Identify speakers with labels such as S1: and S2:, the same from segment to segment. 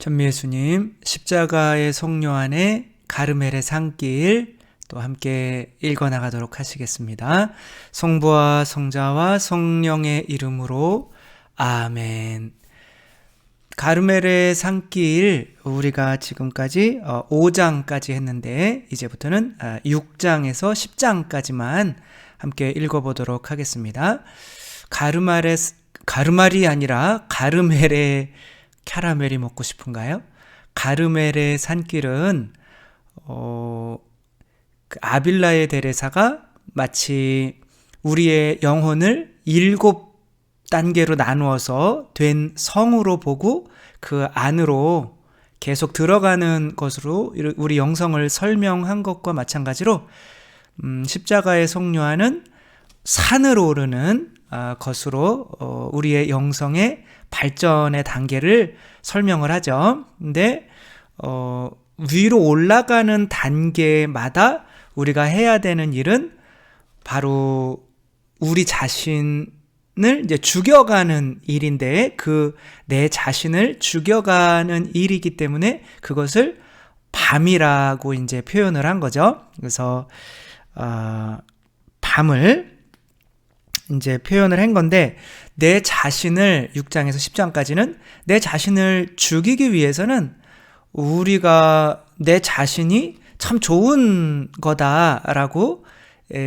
S1: 전미애수님 십자가의 성료 안에 가르멜의 산길 또 함께 읽어나가도록 하시겠습니다. 성부와 성자와 성령의 이름으로 아멘. 가르멜의 산길 우리가 지금까지 5장까지 했는데 이제부터는 6장에서 10장까지만 함께 읽어보도록 하겠습니다. 가르말이 아니라 가르멜의 캐러멜이 먹고 싶은가요? 가르멜의 산길은 아빌라의 데레사가 마치 우리의 영혼을 7단계로 나누어서 된 성으로 보고 그 안으로 계속 들어가는 것으로 우리 영성을 설명한 것과 마찬가지로 십자가의 성료하는 산으로 오르는 것으로 우리의 영성의 발전의 단계를 설명을 하죠. 근데 위로 올라가는 단계마다 우리가 해야 되는 일은 바로 우리 자신을 이제 죽여가는 일인데 내 자신을 죽여가는 일이기 때문에 그것을 밤이라고 이제 표현을 한 거죠. 그래서 밤을 이제 표현을 한 건데 내 자신을 6장에서 10장까지는 내 자신을 죽이기 위해서는 우리가 내 자신이 참 좋은 거다라고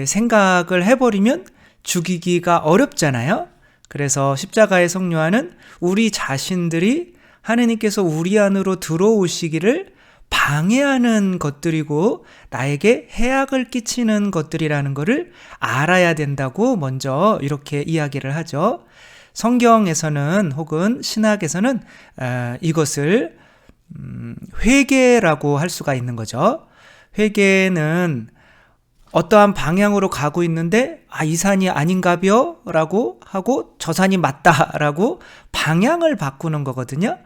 S1: 생각을 해버리면 죽이기가 어렵잖아요. 그래서 십자가의 성료하는 우리 자신들이 하느님께서 우리 안으로 들어오시기를 방해하는 것들이고 나에게 해악을 끼치는 것들이라는 것을 알아야 된다고 먼저 이렇게 이야기를 하죠. 성경에서는 혹은 신학에서는 이것을 회개라고 할 수가 있는 거죠. 회개는 어떠한 방향으로 가고 있는데 이 산이 아닌가벼? 라고 하고 저 산이 맞다 라고 방향을 바꾸는 거거든요.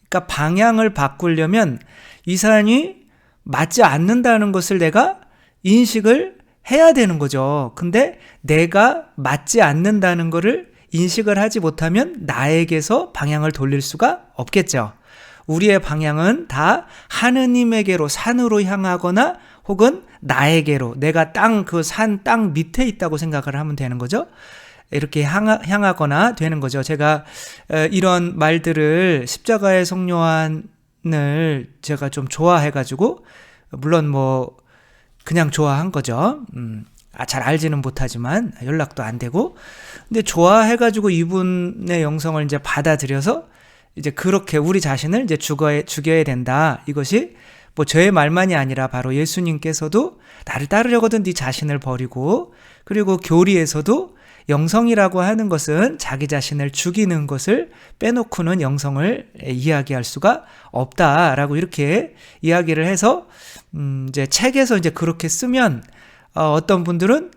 S1: 그러니까 방향을 바꾸려면 이 산이 맞지 않는다는 것을 내가 인식을 해야 되는 거죠. 근데 내가 맞지 않는다는 것을 인식을 하지 못하면 나에게서 방향을 돌릴 수가 없겠죠. 우리의 방향은 다 하느님에게로 산으로 향하거나 혹은 나에게로 내가 그 산 땅 밑에 있다고 생각을 하면 되는 거죠. 이렇게 향하거나 되는 거죠. 제가 이런 말들을 십자가의 성료한을 제가 좀 좋아해가지고 물론 그냥 좋아한 거죠. 잘 알지는 못하지만 연락도 안 되고 근데 좋아해가지고 이분의 영성을 이제 받아들여서 이제 그렇게 우리 자신을 이제 죽여야 된다. 이것이 저의 말만이 아니라 바로 예수님께서도 나를 따르려거든 네 자신을 버리고 그리고 교리에서도 영성이라고 하는 것은 자기 자신을 죽이는 것을 빼놓고는 영성을 이야기할 수가 없다라고 이렇게 이야기를 해서 이제 책에서 이제 그렇게 쓰면 어떤 분들은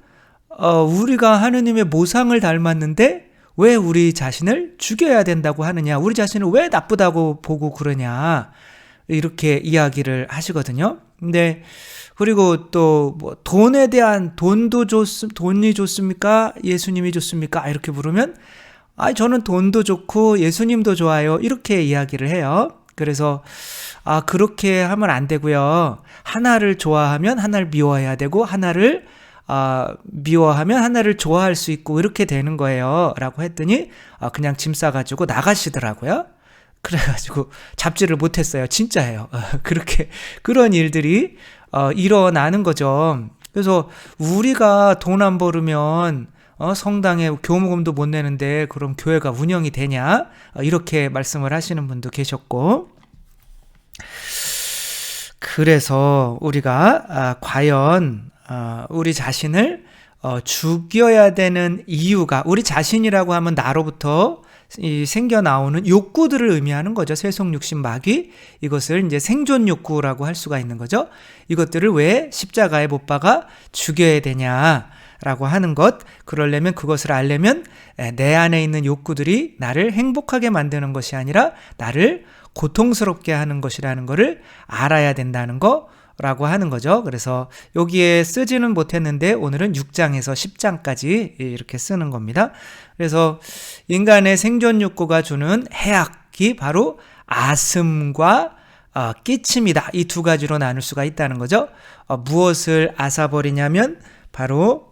S1: 우리가 하느님의 모상을 닮았는데 왜 우리 자신을 죽여야 된다고 하느냐, 우리 자신을 왜 나쁘다고 보고 그러냐 이렇게 이야기를 하시거든요. 근데 그리고 또 돈에 대한 돈이 좋습니까? 예수님이 좋습니까? 이렇게 물으면 저는 돈도 좋고 예수님도 좋아요. 이렇게 이야기를 해요. 그래서 그렇게 하면 안 되고요. 하나를 좋아하면 하나를 미워해야 되고 하나를 미워하면 하나를 좋아할 수 있고 이렇게 되는 거예요. 라고 했더니 그냥 짐 싸가지고 나가시더라고요. 그래가지고 잡지를 못했어요. 진짜예요. 그런 일들이 일어나는 거죠. 그래서 우리가 돈 안 벌으면 성당에 교무금도 못 내는데 그럼 교회가 운영이 되냐? 이렇게 말씀을 하시는 분도 계셨고 그래서 우리가 과연 우리 자신을 죽여야 되는 이유가 우리 자신이라고 하면 나로부터 생겨 나오는 욕구들을 의미하는 거죠. 세속 육신 마귀 이것을 이제 생존 욕구라고 할 수가 있는 거죠. 이것들을 왜 십자가에 못 박아 죽여야 되냐라고 하는 것. 그러려면 그것을 알려면 내 안에 있는 욕구들이 나를 행복하게 만드는 것이 아니라 나를 고통스럽게 하는 것이라는 것을 알아야 된다는 거. 라고 하는 거죠. 그래서 여기에 쓰지는 못했는데 오늘은 6장에서 10장까지 이렇게 쓰는 겁니다. 그래서 인간의 생존 욕구가 주는 해악이 바로 아슴과 끼침이다. 이 두 가지로 나눌 수가 있다는 거죠. 무엇을 앗아버리냐면 바로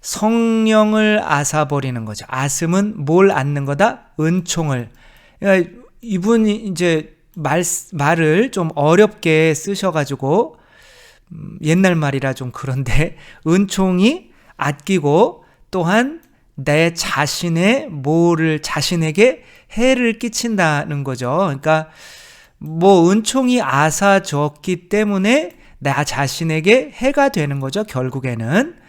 S1: 성령을 앗아버리는 거죠. 앗음은 뭘 앗는 거다? 은총을. 그러니까 이분이 이제 말을 좀 어렵게 쓰셔가지고 옛날 말이라 좀 그런데 은총이 아끼고 또한 내 자신의 자신에게 해를 끼친다는 거죠. 그러니까 뭐 은총이 앗아졌기 때문에 나 자신에게 해가 되는 거죠. 결국에는.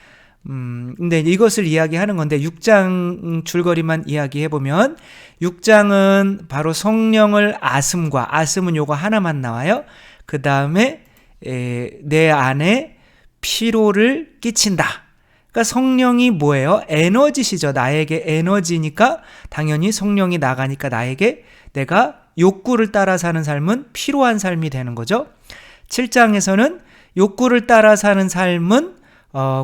S1: 근데 이것을 이야기하는 건데 6장 줄거리만 이야기해보면 6장은 바로 성령을 아슴은 요거 하나만 나와요. 그 다음에 내 안에 피로를 끼친다. 그러니까 성령이 뭐예요? 에너지시죠. 나에게 에너지니까 당연히 성령이 나가니까 나에게 내가 욕구를 따라 사는 삶은 피로한 삶이 되는 거죠. 7장에서는 욕구를 따라 사는 삶은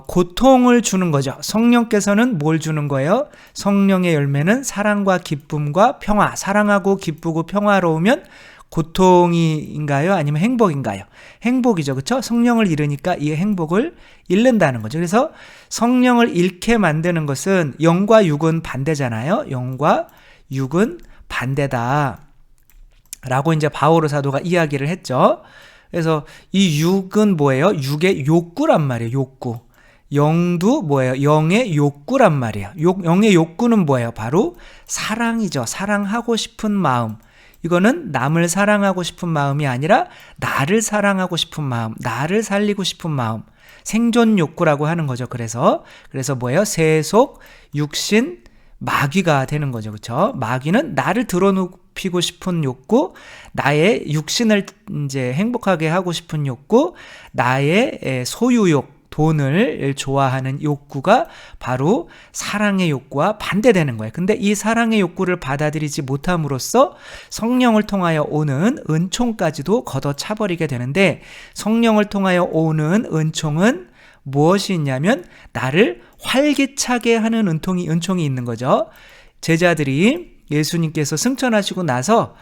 S1: 고통을 주는 거죠. 성령께서는 뭘 주는 거예요? 성령의 열매는 사랑과 기쁨과 평화. 사랑하고 기쁘고 평화로우면 고통인가요? 아니면 행복인가요? 행복이죠. 그렇죠? 성령을 잃으니까 이 행복을 잃는다는 거죠. 그래서 성령을 잃게 만드는 것은 영과 육은 반대잖아요. 영과 육은 반대다. 라고 이제 바오로 사도가 이야기를 했죠. 그래서 이 육은 뭐예요? 육의 욕구란 말이에요. 욕구. 영도 뭐예요? 영의 욕구란 말이에요. 영의 욕구는 뭐예요? 바로 사랑이죠. 사랑하고 싶은 마음. 이거는 남을 사랑하고 싶은 마음이 아니라 나를 사랑하고 싶은 마음, 나를 살리고 싶은 마음. 생존 욕구라고 하는 거죠. 그래서 뭐예요? 세속, 육신, 마귀가 되는 거죠. 그렇죠? 마귀는 나를 드러눕히고 싶은 욕구, 나의 육신을 이제 행복하게 하고 싶은 욕구, 나의 소유욕, 돈을 좋아하는 욕구가 바로 사랑의 욕구와 반대되는 거예요. 근데 이 사랑의 욕구를 받아들이지 못함으로써 성령을 통하여 오는 은총까지도 걷어차버리게 되는데 성령을 통하여 오는 은총은 무엇이 있냐면 나를 활기차게 하는 은총이 있는 거죠. 제자들이 예수님께서 승천하시고 나서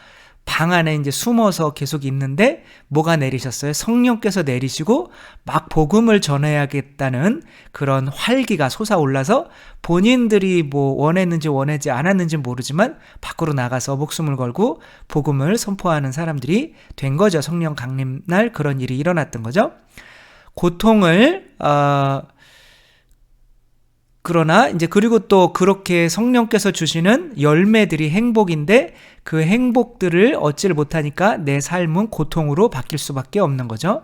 S1: 방 안에 이제 숨어서 계속 있는데 뭐가 내리셨어요? 성령께서 내리시고 막 복음을 전해야겠다는 그런 활기가 솟아올라서 본인들이 뭐 원했는지 원하지 않았는지 모르지만 밖으로 나가서 목숨을 걸고 복음을 선포하는 사람들이 된 거죠. 성령 강림날 그런 일이 일어났던 거죠. 고통을 그러나 이제 그리고 또 그렇게 성령께서 주시는 열매들이 행복인데 그 행복들을 얻지를 못하니까 내 삶은 고통으로 바뀔 수밖에 없는 거죠.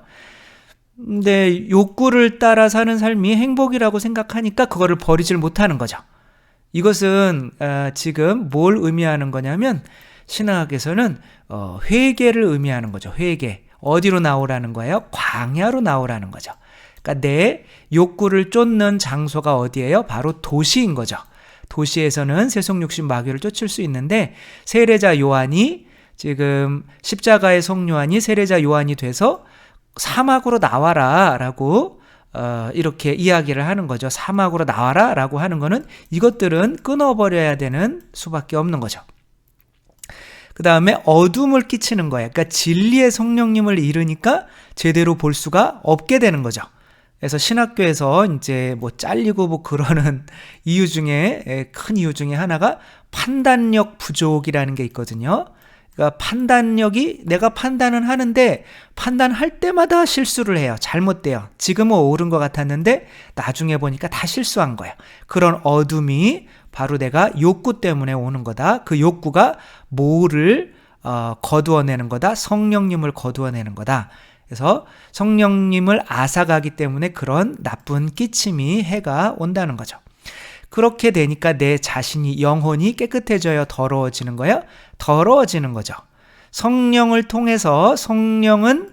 S1: 근데 욕구를 따라 사는 삶이 행복이라고 생각하니까 그거를 버리질 못하는 거죠. 이것은 지금 뭘 의미하는 거냐면 신학에서는 회개를 의미하는 거죠. 회개. 어디로 나오라는 거예요? 광야로 나오라는 거죠. 그러니까 내 욕구를 쫓는 장소가 어디예요? 바로 도시인 거죠. 도시에서는 세속육신 마귀를 쫓을 수 있는데 세례자 요한이 지금 십자가의 성요한이 세례자 요한이 돼서 사막으로 나와라 라고 이렇게 이야기를 하는 거죠. 사막으로 나와라 라고 하는 거는 이것들은 끊어버려야 되는 수밖에 없는 거죠. 그 다음에 어둠을 끼치는 거예요. 그러니까 진리의 성령님을 잃으니까 제대로 볼 수가 없게 되는 거죠. 그래서 신학교에서 이제 뭐 잘리고 뭐 그러는 이유 중에 큰 이유 중에 하나가 판단력 부족이라는 게 있거든요. 그러니까 내가 판단은 하는데 판단할 때마다 실수를 해요. 잘못돼요. 지금은 옳은 것 같았는데 나중에 보니까 다 실수한 거예요. 그런 어둠이 바로 내가 욕구 때문에 오는 거다. 그 욕구가 뭐를 거두어내는 거다. 성령님을 거두어내는 거다. 그래서 성령님을 앗아가기 때문에 그런 나쁜 끼침이 해가 온다는 거죠. 그렇게 되니까 내 자신이 영혼이 깨끗해져요? 더러워지는 거예요? 더러워지는 거죠. 성령을 통해서 성령으로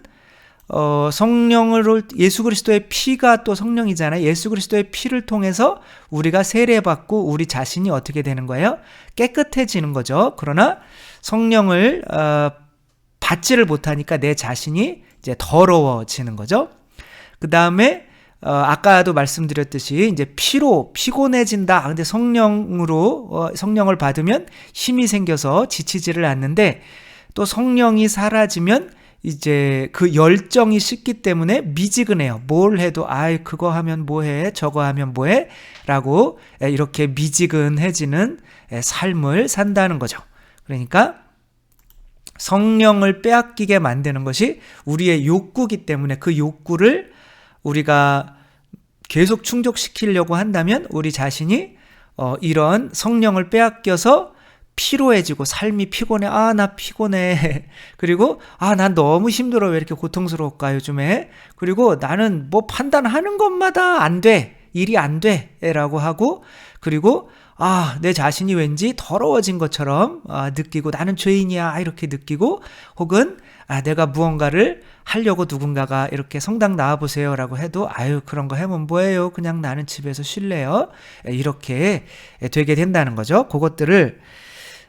S1: 예수 그리스도의 피가 또 성령이잖아요. 예수 그리스도의 피를 통해서 우리가 세례받고 우리 자신이 어떻게 되는 거예요? 깨끗해지는 거죠. 그러나 성령을 받지를 못하니까 내 자신이 이제 더러워지는 거죠. 그 다음에 아까도 말씀드렸듯이 이제 피곤해진다. 근데 성령을 받으면 힘이 생겨서 지치지를 않는데 또 성령이 사라지면 이제 그 열정이 식기 때문에 미지근해요. 뭘 해도 그거 하면 뭐해, 저거 하면 뭐해 라고 이렇게 미지근해지는 삶을 산다는 거죠. 그러니까 성령을 빼앗기게 만드는 것이 우리의 욕구이기 때문에 그 욕구를 우리가 계속 충족시키려고 한다면 우리 자신이 이런 성령을 빼앗겨서 피로해지고 삶이 피곤해. 나 피곤해. 그리고 난 너무 힘들어. 왜 이렇게 고통스러울까 요즘에. 그리고 나는 뭐 판단하는 것마다 안 돼. 일이 안 돼. 라고 하고 그리고 내 자신이 왠지 더러워진 것처럼 느끼고 나는 죄인이야 이렇게 느끼고 혹은 내가 무언가를 하려고 누군가가 이렇게 성당 나와보세요 라고 해도 그런 거 하면 뭐예요. 그냥 나는 집에서 쉴래요. 이렇게 되게 된다는 거죠. 그것들을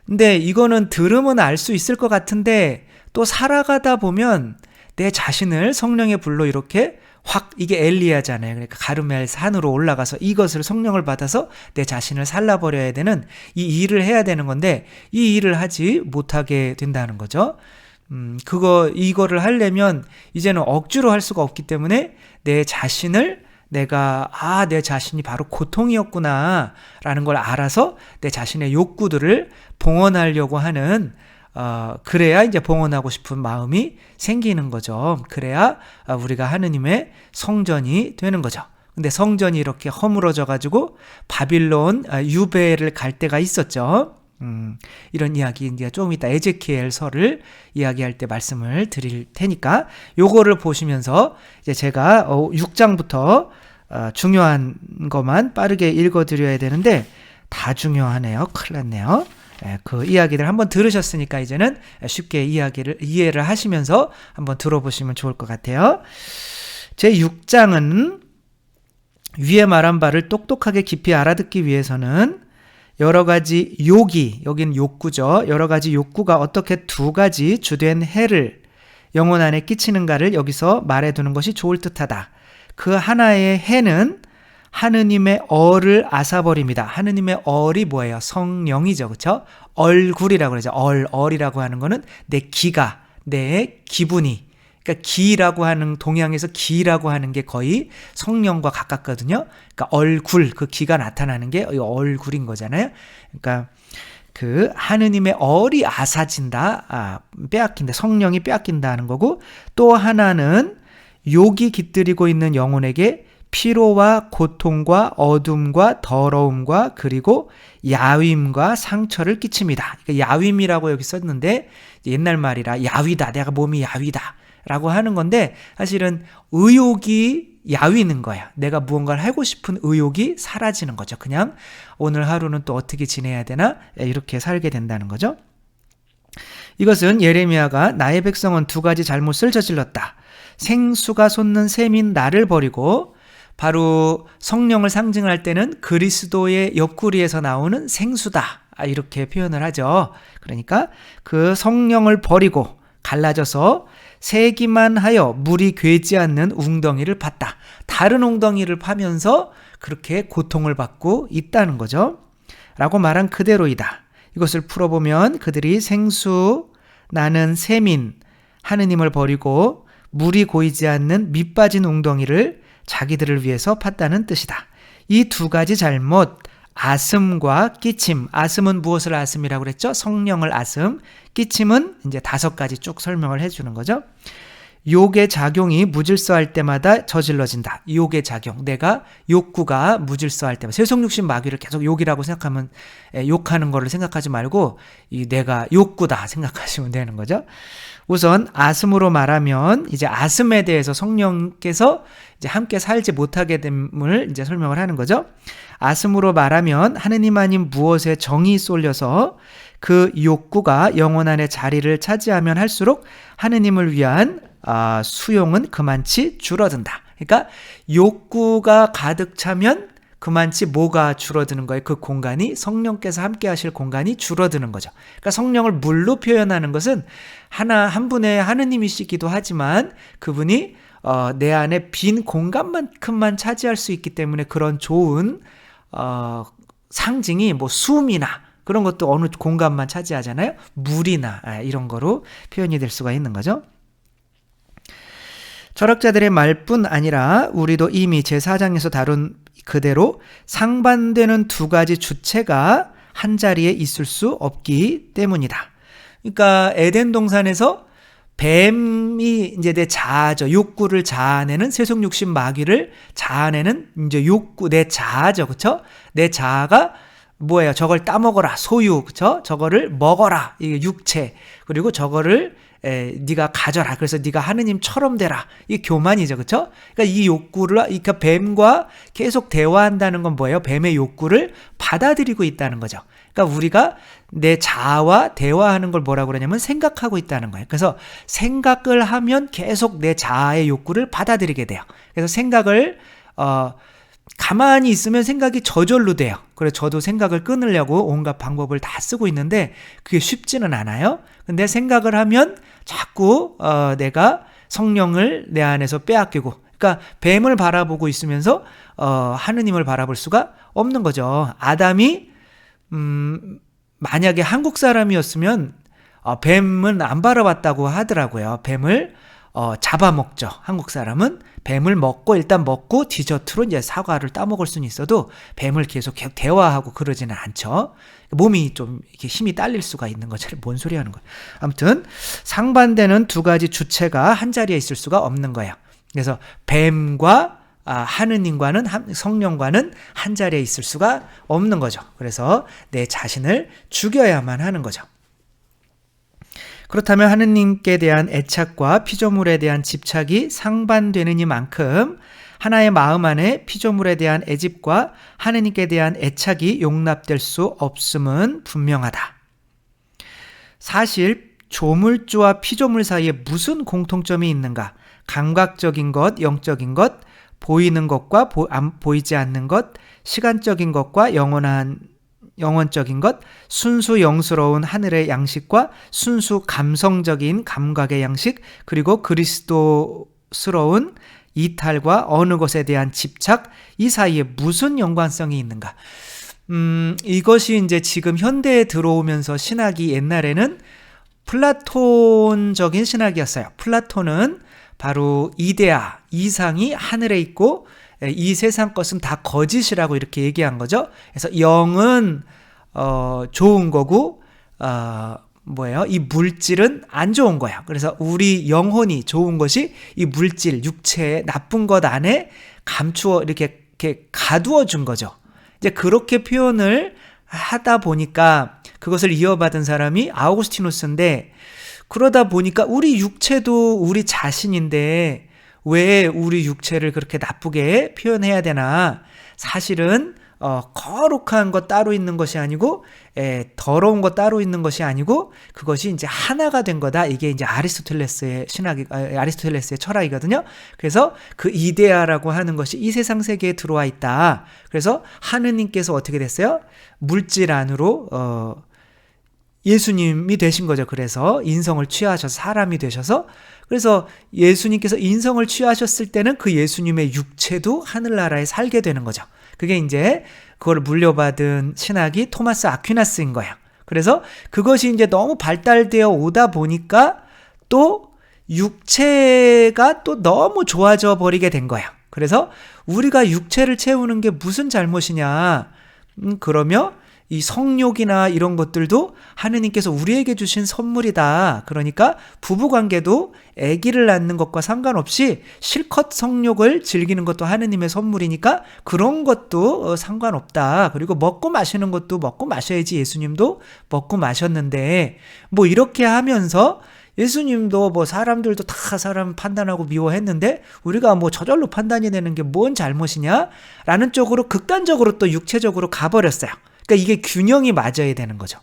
S1: 근데 이거는 들으면 알 수 있을 것 같은데 또 살아가다 보면 내 자신을 성령의 불로 이렇게 이게 엘리야잖아요. 그러니까 가르멜 산으로 올라가서 이것을 성령을 받아서 내 자신을 살라버려야 되는 이 일을 해야 되는 건데 이 일을 하지 못하게 된다는 거죠. 이거를 하려면 이제는 억지로 할 수가 없기 때문에 내 자신을 내 자신이 바로 고통이었구나 라는 걸 알아서 내 자신의 욕구들을 봉헌하려고 하는 그래야 이제 봉헌하고 싶은 마음이 생기는 거죠. 그래야 우리가 하느님의 성전이 되는 거죠. 근데 성전이 이렇게 허물어져 가지고 바빌론 유배를 갈 때가 있었죠. 이런 이야기 이제 조금 이따 에제키엘서를 이야기할 때 말씀을 드릴 테니까 요거를 보시면서 이제 제가 6장부터 중요한 것만 빠르게 읽어드려야 되는데 다 중요하네요. 큰일 났네요. 그 이야기들 한번 들으셨으니까 이제는 쉽게 이해를 하시면서 한번 들어보시면 좋을 것 같아요. 제 6장은 위에 말한 바를 똑똑하게 깊이 알아듣기 위해서는 여러 가지 여기는 욕구죠. 여러 가지 욕구가 어떻게 두 가지 주된 해를 영혼 안에 끼치는가를 여기서 말해두는 것이 좋을 듯하다. 그 하나의 해는 하느님의 얼을 앗아버립니다. 하느님의 얼이 뭐예요? 성령이죠. 그렇죠? 얼굴이라고 그러죠. 얼이라고 하는 거는 내 기분이. 그러니까 기라고 하는 동양에서 기라고 하는 게 거의 성령과 가깝거든요. 그러니까 얼굴, 그 기가 나타나는 게 얼굴인 거잖아요. 그러니까 그 하느님의 얼이 앗아진다. 빼앗긴다. 성령이 빼앗긴다는 거고 또 하나는 욕이 깃들이고 있는 영혼에게 피로와 고통과 어둠과 더러움과 그리고 야윈과 상처를 끼칩니다. 그러니까 야윈이라고 여기 썼는데 옛날 말이라 야위다. 내가 몸이 야위다. 라고 하는 건데 사실은 의욕이 야위는 거야. 내가 무언가를 하고 싶은 의욕이 사라지는 거죠. 그냥 오늘 하루는 또 어떻게 지내야 되나 이렇게 살게 된다는 거죠. 이것은 예레미야가 나의 백성은 두 가지 잘못을 저질렀다. 생수가 솟는 셈인 나를 버리고 바로 성령을 상징할 때는 그리스도의 옆구리에서 나오는 생수다. 이렇게 표현을 하죠. 그러니까 그 성령을 버리고 갈라져서 세기만 하여 물이 괴지 않는 웅덩이를 팠다. 다른 웅덩이를 파면서 그렇게 고통을 받고 있다는 거죠. 라고 말한 그대로이다. 이것을 풀어보면 그들이 생수 나는 셈인 하느님을 버리고 물이 고이지 않는 밑빠진 웅덩이를 자기들을 위해서 팠다는 뜻이다. 이 두 가지 잘못, 아슴과 끼침. 아슴은 무엇을 아슴이라고 그랬죠? 성령을 아슴. 끼침은 이제 5가지 쭉 설명을 해주는 거죠. 욕의 작용이 무질서할 때마다 저질러진다. 욕의 작용. 내가 욕구가 무질서할 때마다. 세속육신 마귀를 계속 욕이라고 생각하면 욕하는 거를 생각하지 말고 내가 욕구다 생각하시면 되는 거죠. 우선 아슴으로 말하면 이제 아슴에 대해서 성령께서 이제 함께 살지 못하게 됨을 이제 설명을 하는 거죠. 아슴으로 말하면 하느님 아닌 무엇에 정이 쏠려서 그 욕구가 영혼 안에 자리를 차지하면 할수록 하느님을 위한 수용은 그만치 줄어든다. 그러니까 욕구가 가득 차면 그만치 뭐가 줄어드는 거예요? 그 공간이 성령께서 함께 하실 공간이 줄어드는 거죠. 그러니까 성령을 물로 표현하는 것은 한 분의 하느님이시기도 하지만 그분이 내 안에 빈 공간만큼만 차지할 수 있기 때문에 그런 좋은 상징이 뭐 숨이나 그런 것도 어느 공간만 차지하잖아요. 물이나 이런 거로 표현이 될 수가 있는 거죠. 철학자들의 말뿐 아니라 우리도 이미 제4장에서 다룬 그대로 상반되는 두 가지 주체가 한 자리에 있을 수 없기 때문이다. 그러니까 에덴 동산에서 뱀이 이제 내 자아죠. 욕구를 자아내는 세속 육신 마귀를 자아내는 이제 욕구, 내 자아죠. 그쵸? 내 자아가 뭐예요? 저걸 따먹어라. 소유. 그쵸? 저거를 먹어라. 이게 육체. 그리고 저거를 네가 가져라. 그래서 네가 하느님처럼 되라. 이게 교만이죠. 그쵸? 그러니까 이 욕구를, 그러니까 뱀과 계속 대화한다는 건 뭐예요? 뱀의 욕구를 받아들이고 있다는 거죠. 그러니까 우리가 내 자아와 대화하는 걸 뭐라고 그러냐면 생각하고 있다는 거예요. 그래서 생각을 하면 계속 내 자아의 욕구를 받아들이게 돼요. 그래서 생각을 가만히 있으면 생각이 저절로 돼요. 그래서 저도 생각을 끊으려고 온갖 방법을 다 쓰고 있는데 그게 쉽지는 않아요. 근데 생각을 하면 자꾸 내가 성령을 내 안에서 빼앗기고, 그러니까 뱀을 바라보고 있으면서 하느님을 바라볼 수가 없는 거죠. 아담이 만약에 한국 사람이었으면 뱀은 안 바라봤다고 하더라고요. 뱀을 잡아먹죠. 한국 사람은 뱀을 먹고 일단 먹고 디저트로 이제 사과를 따먹을 수는 있어도 뱀을 계속 대화하고 그러지는 않죠. 몸이 좀 이렇게 힘이 딸릴 수가 있는 거죠. 뭔 소리 하는 거예요. 아무튼 상반되는 두 가지 주체가 한 자리에 있을 수가 없는 거예요. 그래서 뱀과 하느님과는 성령과는 한 자리에 있을 수가 없는 거죠. 그래서 내 자신을 죽여야만 하는 거죠. 그렇다면 하느님께 대한 애착과 피조물에 대한 집착이 상반되는 이만큼 하나의 마음 안에 피조물에 대한 애집과 하느님께 대한 애착이 용납될 수 없음은 분명하다. 사실 조물주와 피조물 사이에 무슨 공통점이 있는가? 감각적인 것, 영적인 것, 보이는 것과 보이지 않는 것, 시간적인 것과 영원적인 것, 순수 영스러운 하늘의 양식과 순수 감성적인 감각의 양식, 그리고 그리스도스러운 이탈과 어느 것에 대한 집착, 이 사이에 무슨 연관성이 있는가? 이것이 이제 지금 현대에 들어오면서 신학이 옛날에는 플라톤적인 신학이었어요. 플라톤은 바로 이데아, 이상이 하늘에 있고 이 세상 것은 다 거짓이라고 이렇게 얘기한 거죠. 그래서 영은 좋은 거고 이 물질은 안 좋은 거야. 그래서 우리 영혼이 좋은 것이 이 물질, 육체의 나쁜 것 안에 감추어 이렇게 가두어 준 거죠. 이제 그렇게 표현을 하다 보니까 그것을 이어받은 사람이 아우구스티누스인데, 그러다 보니까 우리 육체도 우리 자신인데 왜 우리 육체를 그렇게 나쁘게 표현해야 되나? 사실은 거룩한 것 따로 있는 것이 아니고 더러운 것 따로 있는 것이 아니고 그것이 이제 하나가 된 거다. 이게 이제 아리스토텔레스의 아리스토텔레스의 철학이거든요. 그래서 그 이데아라고 하는 것이 이 세상 세계에 들어와 있다. 그래서 하느님께서 어떻게 됐어요? 물질 안으로 예수님이 되신 거죠. 그래서 인성을 취하셔서 사람이 되셔서, 그래서 예수님께서 인성을 취하셨을 때는 그 예수님의 육체도 하늘나라에 살게 되는 거죠. 그게 이제 그걸 물려받은 신학이 토마스 아퀴나스인 거예요. 그래서 그것이 이제 너무 발달되어 오다 보니까 또 육체가 또 너무 좋아져 버리게 된 거예요. 그래서 우리가 육체를 채우는 게 무슨 잘못이냐? 그러면 이 성욕이나 이런 것들도 하느님께서 우리에게 주신 선물이다. 그러니까 부부관계도 아기를 낳는 것과 상관없이 실컷 성욕을 즐기는 것도 하느님의 선물이니까 그런 것도 상관없다. 그리고 먹고 마시는 것도 먹고 마셔야지. 예수님도 먹고 마셨는데 뭐 이렇게 하면서 예수님도 뭐 사람들도 다 사람 판단하고 미워했는데 우리가 뭐 저절로 판단이 되는 게 뭔 잘못이냐? 라는 쪽으로 극단적으로 또 육체적으로 가버렸어요. 그러니까 이게 균형이 맞아야 되는 거죠.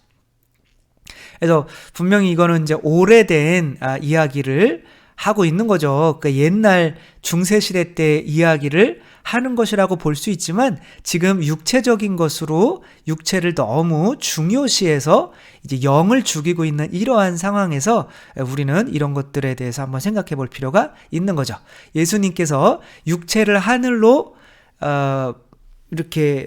S1: 그래서 분명히 이거는 이제 오래된 이야기를 하고 있는 거죠. 그러니까 옛날 중세시대 때 이야기를 하는 것이라고 볼 수 있지만 지금 육체적인 것으로 육체를 너무 중요시해서 이제 영을 죽이고 있는 이러한 상황에서 우리는 이런 것들에 대해서 한번 생각해 볼 필요가 있는 거죠. 예수님께서 육체를 하늘로 이렇게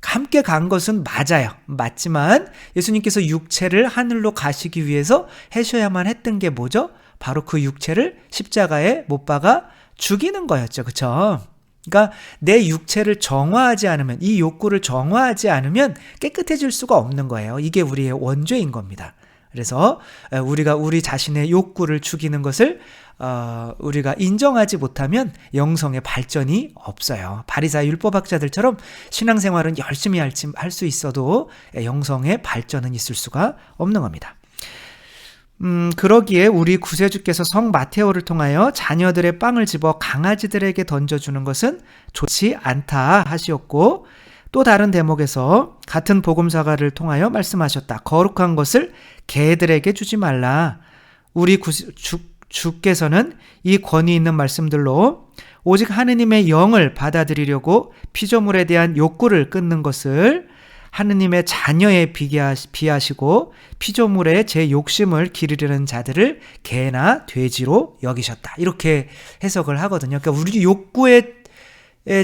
S1: 함께 간 것은 맞아요. 맞지만 예수님께서 육체를 하늘로 가시기 위해서 하셔야만 했던 게 뭐죠? 바로 그 육체를 십자가에 못 박아 죽이는 거였죠. 그렇죠? 그러니까 내 육체를 정화하지 않으면, 이 욕구를 정화하지 않으면 깨끗해질 수가 없는 거예요. 이게 우리의 원죄인 겁니다. 그래서 우리가 우리 자신의 욕구를 죽이는 것을 우리가 인정하지 못하면 영성의 발전이 없어요. 바리사의 율법학자들처럼 신앙생활은 열심히 할 수 있어도 영성의 발전은 있을 수가 없는 겁니다. 그러기에 우리 구세주께서 성 마테오를 통하여 자녀들의 빵을 집어 강아지들에게 던져주는 것은 좋지 않다 하시었고, 또 다른 대목에서 같은 복음사가를 통하여 말씀하셨다. 거룩한 것을 개들에게 주지 말라. 우리 주께서는 이 권위 있는 말씀들로 오직 하느님의 영을 받아들이려고 피조물에 대한 욕구를 끊는 것을 하느님의 자녀에 비하시고 피조물의 제 욕심을 기르려는 자들을 개나 돼지로 여기셨다. 이렇게 해석을 하거든요. 그러니까 우리 욕구에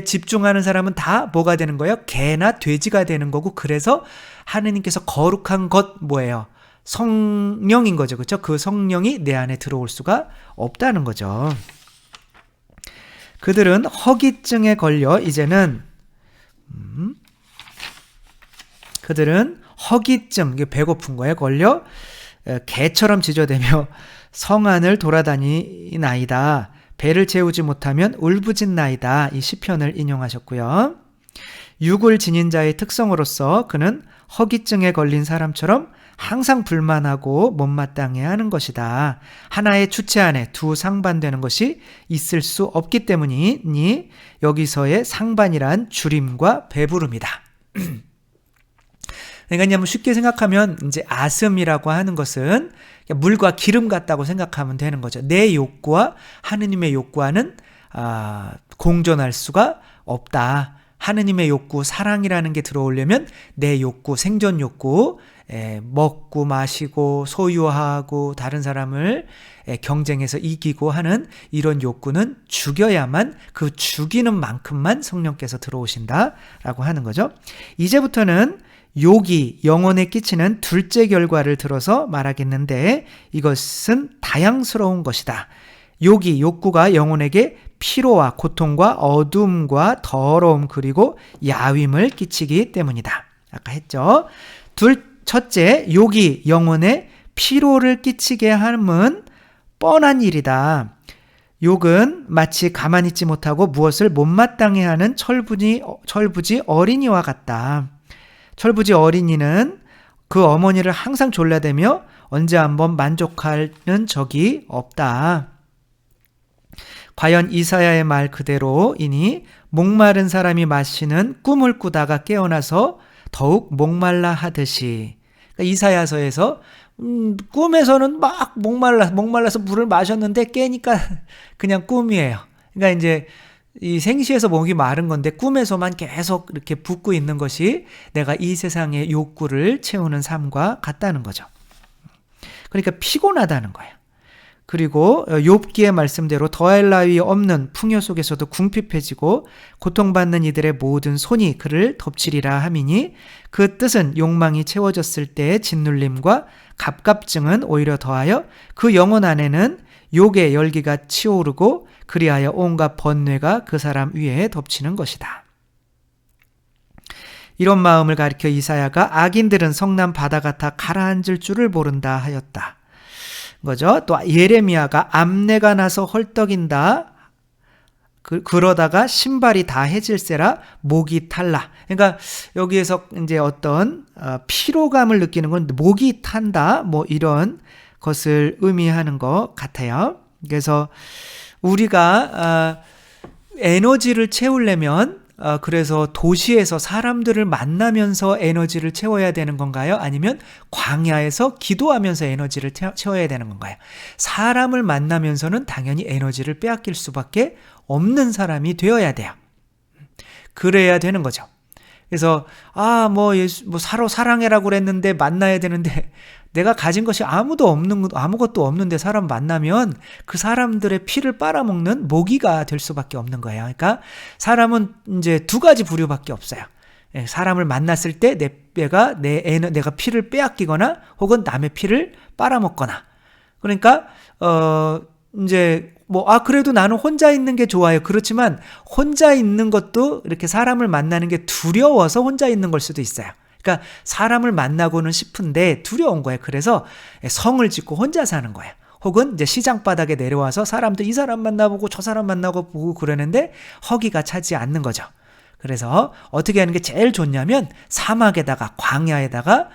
S1: 집중하는 사람은 다 뭐가 되는 거예요? 개나 돼지가 되는 거고, 그래서 하느님께서 거룩한 것 뭐예요? 성령인 거죠. 그렇죠? 그 성령이 내 안에 들어올 수가 없다는 거죠. 그들은 허기증에 걸려 이제는 그들은 허기증, 배고픈 거에 걸려 개처럼 지저대며 성 안을 돌아다니나이다. 배를 채우지 못하면 울부짖나이다. 이 시편을 인용하셨고요. 육을 지닌 자의 특성으로서 그는 허기증에 걸린 사람처럼 항상 불만하고 못마땅해 하는 것이다. 하나의 주체 안에 두 상반되는 것이 있을 수 없기 때문이니 여기서의 상반이란 주림과 배부름이다. 그러니까 쉽게 생각하면 이제 아슴이라고 하는 것은 물과 기름 같다고 생각하면 되는 거죠. 내 욕구와 하느님의 욕구와는 공존할 수가 없다. 하느님의 욕구, 사랑이라는 게 들어오려면 내 욕구, 생존 욕구, 먹고 마시고 소유하고 다른 사람을 경쟁해서 이기고 하는 이런 욕구는 죽여야만, 그 죽이는 만큼만 성령께서 들어오신다라고 하는 거죠. 이제부터는 욕이 영혼에 끼치는 둘째 결과를 들어서 말하겠는데, 이것은 다양스러운 것이다. 욕구가 영혼에게 피로와 고통과 어둠과 더러움 그리고 야윈을 끼치기 때문이다. 아까 했죠. 첫째, 욕이 영혼에 피로를 끼치게 함은 뻔한 일이다. 욕은 마치 가만히 있지 못하고 무엇을 못마땅해 하는 철부지 어린이와 같다. 철부지 어린이는 그 어머니를 항상 졸라대며 언제 한번 만족하는 적이 없다. 과연 이사야의 말 그대로이니 목마른 사람이 마시는 꿈을 꾸다가 깨어나서 더욱 목말라 하듯이. 그러니까 이사야서에서 꿈에서는 막 목말라서 물을 마셨는데 깨니까 그냥 꿈이에요. 그러니까 이제 이 생시에서 목이 마른 건데 꿈에서만 계속 이렇게 붓고 있는 것이 내가 이 세상의 욕구를 채우는 삶과 같다는 거죠. 그러니까 피곤하다는 거예요. 그리고 욥기의 말씀대로 더할 나위 없는 풍요 속에서도 궁핍해지고 고통받는 이들의 모든 손이 그를 덮치리라 함이니, 그 뜻은 욕망이 채워졌을 때의 짓눌림과 갑갑증은 오히려 더하여 그 영혼 안에는 욕의 열기가 치오르고 그리하여 온갖 번뇌가 그 사람 위에 덮치는 것이다. 이런 마음을 가리켜 이사야가 악인들은 성난 바다 같아 가라앉을 줄을 모른다 하였다. 거죠. 또 예레미야가 암내가 나서 헐떡인다. 그러다가 신발이 다 해질세라 목이 탈라. 그러니까 여기에서 이제 어떤 피로감을 느끼는 건 목이 탄다. 뭐 이런 것을 의미하는 것 같아요. 그래서 우리가 에너지를 채우려면 그래서 도시에서 사람들을 만나면서 에너지를 채워야 되는 건가요? 아니면 광야에서 기도하면서 에너지를 채워야 되는 건가요? 사람을 만나면서는 당연히 에너지를 빼앗길 수밖에 없는 사람이 되어야 돼요. 그래야 되는 거죠. 그래서 서로 사랑해라고 그랬는데 만나야 되는데 내가 가진 것이 아무것도 없는데 사람 만나면 그 사람들의 피를 빨아먹는 모기가 될 수밖에 없는 거예요. 그러니까 사람은 이제 두 가지 부류밖에 없어요. 사람을 만났을 때 내가 피를 빼앗기거나 혹은 남의 피를 빨아먹거나. 그러니까 그래도 나는 혼자 있는 게 좋아요. 그렇지만 혼자 있는 것도 이렇게 사람을 만나는 게 두려워서 혼자 있는 걸 수도 있어요. 그러니까 사람을 만나고는 싶은데 두려운 거예요. 그래서 성을 짓고 혼자 사는 거예요. 혹은 이제 시장 바닥에 내려와서 사람들 이 사람 만나보고 저 사람 만나고 그러는데 허기가 차지 않는 거죠. 그래서 어떻게 하는 게 제일 좋냐면 사막에다가 광야에다가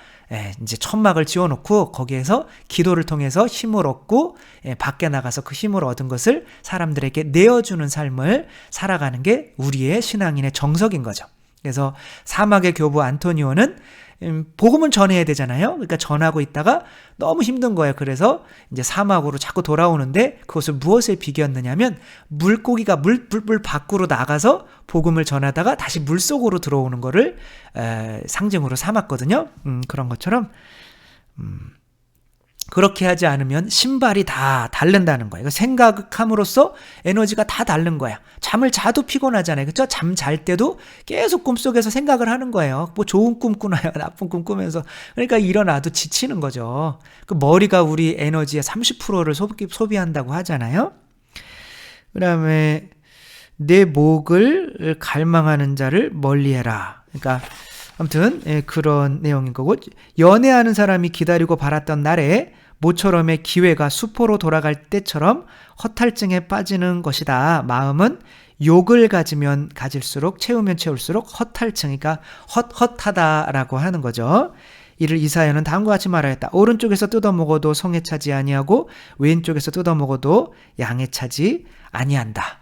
S1: 이제 천막을 지어놓고 거기에서 기도를 통해서 힘을 얻고 밖에 나가서 그 힘을 얻은 것을 사람들에게 내어주는 삶을 살아가는 게 우리의 신앙인의 정석인 거죠. 그래서 사막의 교부 안토니오는 복음은 전해야 되잖아요. 그러니까 전하고 있다가 너무 힘든 거예요. 그래서 이제 사막으로 자꾸 돌아오는데 그것을 무엇에 비겼느냐면 물고기가 물 밖으로 나가서 복음을 전하다가 다시 물 속으로 들어오는 거를 상징으로 삼았거든요. 그런 것처럼 그렇게 하지 않으면 신발이 다 닳는다는 거예요. 생각함으로써 에너지가 다 닳는 거야. 잠을 자도 피곤하잖아요. 그렇죠? 잠 잘 때도 계속 꿈속에서 생각을 하는 거예요. 뭐 좋은 꿈 꾸나요? 나쁜 꿈 꾸면서. 그러니까 일어나도 지치는 거죠. 그 머리가 우리 에너지의 30%를 소비한다고 하잖아요. 그다음에 내 목을 갈망하는 자를 멀리해라. 그러니까 아무튼 그런 내용인 거고, 연애하는 사람이 기다리고 바랐던 날에 모처럼의 기회가 수포로 돌아갈 때처럼 허탈증에 빠지는 것이다. 마음은 욕을 가지면 가질수록 채우면 채울수록 허탈증이니까 헛하다라고 하는 거죠. 이를 이사야는 다음과 같이 말하였다. 오른쪽에서 뜯어먹어도 성에 차지 아니하고 왼쪽에서 뜯어먹어도 양에 차지 아니한다.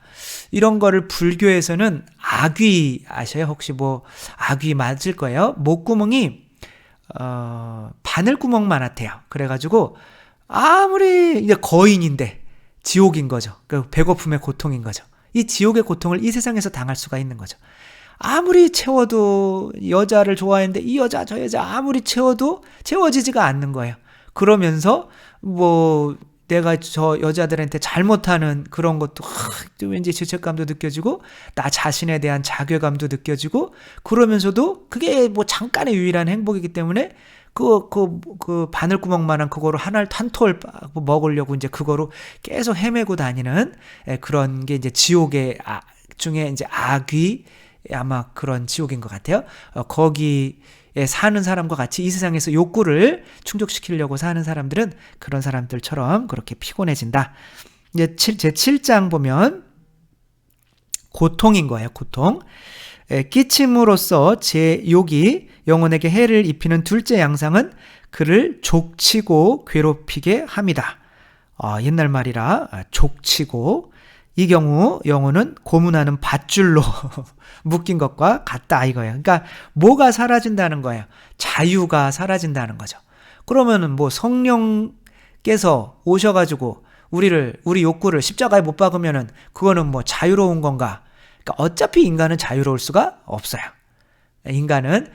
S1: 이런 거를 불교에서는 악귀 아셔요? 혹시 악귀 맞을 거예요? 목구멍이 바늘구멍만 같아요. 그래가지고 아무리 이제 거인인데 지옥인 거죠. 그 배고픔의 고통인 거죠. 이 지옥의 고통을 이 세상에서 당할 수가 있는 거죠. 아무리 채워도 여자를 좋아했는데 이 여자 저 여자 아무리 채워도 채워지지가 않는 거예요. 그러면서 내가 저 여자들한테 잘못하는 그런 것도 왠지 죄책감도 느껴지고 나 자신에 대한 자괴감도 느껴지고 그러면서도 그게 잠깐의 유일한 행복이기 때문에 그 바늘구멍만한 그거로 한 톨 먹으려고 이제 그거로 계속 헤매고 다니는 그런 게 이제 지옥의 중에 이제 악귀 아마 그런 지옥인 것 같아요. 거기에 사는 사람과 같이 이 세상에서 욕구를 충족시키려고 사는 사람들은 그런 사람들처럼 그렇게 피곤해진다. 이제 제 7장 보면 고통인 거예요. 고통. 끼침으로써 제 욕이 영혼에게 해를 입히는 둘째 양상은 그를 족치고 괴롭히게 합니다. 옛날 말이라 족치고, 이 경우 영혼은 고문하는 밧줄로 묶인 것과 같다 이거예요. 그러니까 뭐가 사라진다는 거예요? 자유가 사라진다는 거죠. 그러면은 성령께서 오셔가지고 우리 욕구를 십자가에 못 박으면은 그거는 자유로운 건가? 그러니까 어차피 인간은 자유로울 수가 없어요. 인간은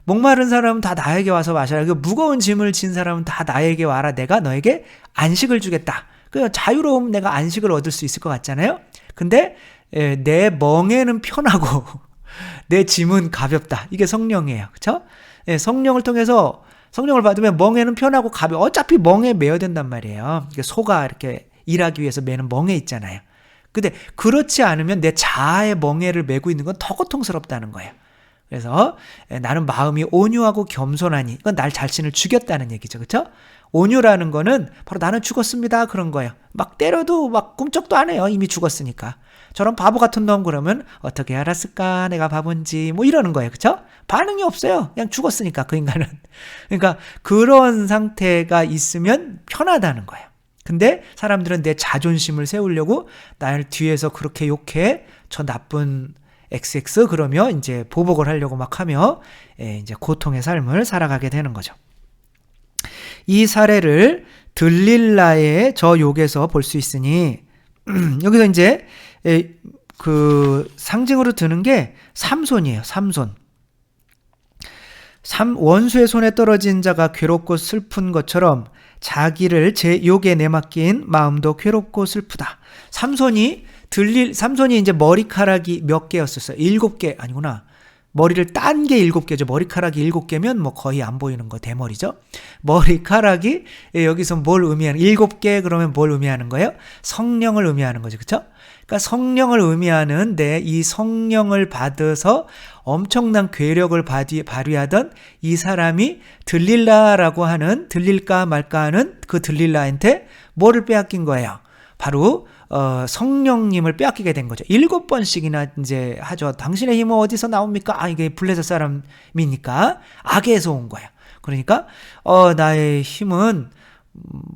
S1: 목마른 사람은 다 나에게 와서 마셔라. 무거운 짐을 진 사람은 다 나에게 와라. 내가 너에게 안식을 주겠다. 그 자유로움 내가 안식을 얻을 수 있을 것 같잖아요. 근데 내 멍에는 편하고 내 짐은 가볍다. 이게 성령이에요. 그렇죠? 성령을 통해서 성령을 받으면 멍에는 편하고 가벼워. 어차피 멍에 매여 된단 말이에요. 소가 이렇게 일하기 위해서 매는 멍에 있잖아요. 근데 그렇지 않으면 내 자아의 멍에를 메고 있는 건 더 고통스럽다는 거예요. 그래서 나는 마음이 온유하고 겸손하니, 이건 날 자신을 죽였다는 얘기죠. 그렇죠? 온유라는 거는 바로 나는 죽었습니다 그런 거예요. 막 때려도 꿈쩍도 안 해요. 이미 죽었으니까. 저런 바보 같은 놈 그러면 어떻게 알았을까 내가 바본지 이러는 거예요. 그렇죠? 반응이 없어요. 그냥 죽었으니까 그 인간은. 그러니까 그런 상태가 있으면 편하다는 거예요. 근데 사람들은 내 자존심을 세우려고 날 뒤에서 그렇게 욕해. 저 나쁜 XX 그러며 이제 보복을 하려고 막 하며 이제 고통의 삶을 살아가게 되는 거죠. 이 사례를 들릴라의 저 욕에서 볼 수 있으니 여기서 이제 그 상징으로 드는 게 삼손이에요. 삼손. 원수의 손에 떨어진 자가 괴롭고 슬픈 것처럼 자기를 제 욕에 내맡긴 마음도 괴롭고 슬프다. 삼손이 이제 머리카락이 몇 개였었어요? 7개 아니구나. 머리를 딴 게 7개죠. 머리카락이 7개면 뭐 거의 안 보이는 거 대머리죠. 머리카락이 여기서 뭘 의미하는 7개 그러면 뭘 의미하는 거예요? 성령을 의미하는 거죠. 그렇죠? 그러니까 성령을 의미하는데 이 성령을 받아서 엄청난 괴력을 발휘하던 이 사람이 들릴라라고 하는 들릴까 말까 하는 그 들릴라한테 뭐를 빼앗긴 거예요? 바로 성령님을 빼앗기게 된 거죠. 7번씩이나 이제 하죠. 당신의 힘은 어디서 나옵니까? 이게 블레셋 사람이니까 악에서 온 거예요. 그러니까 나의 힘은